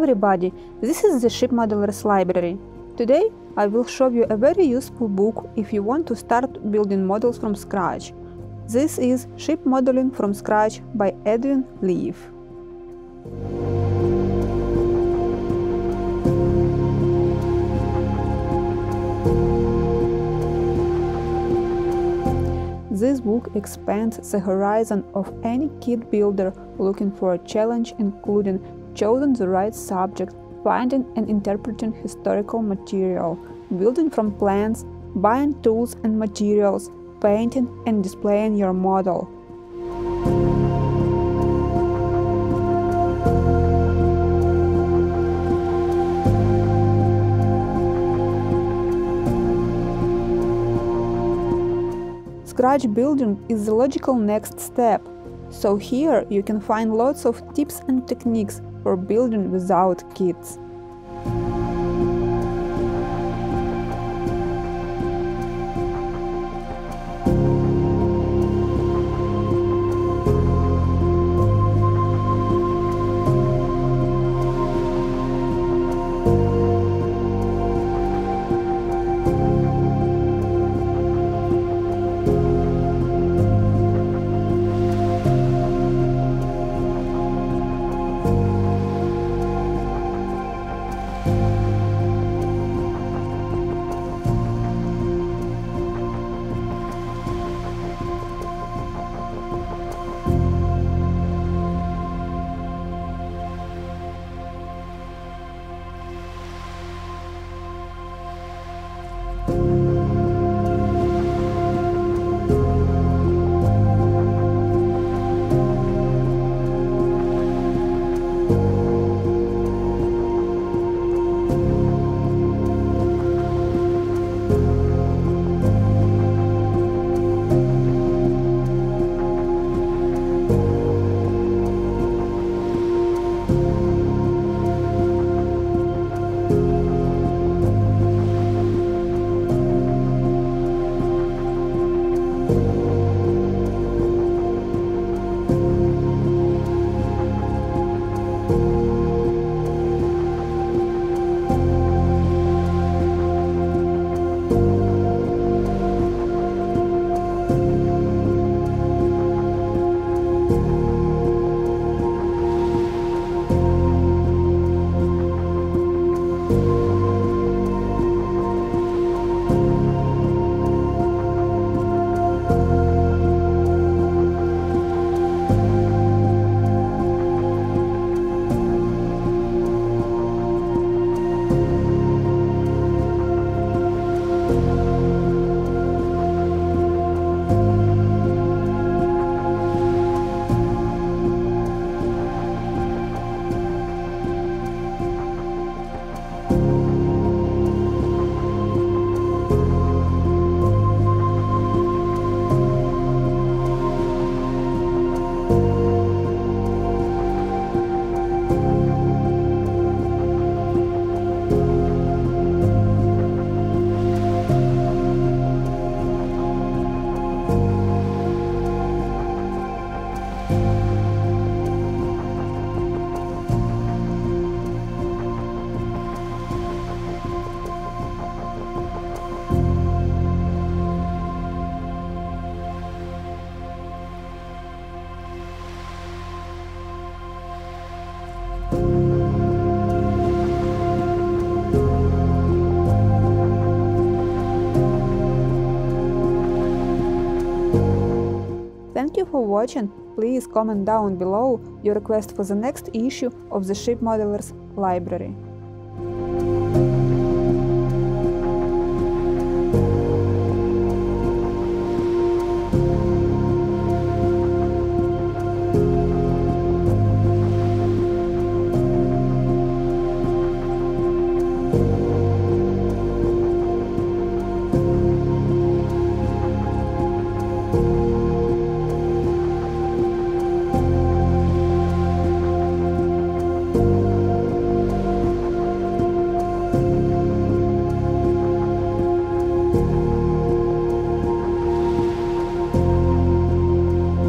everybody, this is the Ship Modelers library. Today I will show you a very useful book if you want to start building models from scratch. This is Ship Modeling from Scratch by Edwin Leaf. This book expands the horizon of any kit builder looking for a challenge, including choosing the right subject, finding and interpreting historical material, building from plans, buying tools and materials, painting and displaying your model. Scratch building is the logical next step, so here you can find lots of tips and techniques for building without kits. Thank you for watching. Please comment down below your request for the next issue of the Ship Modelers library.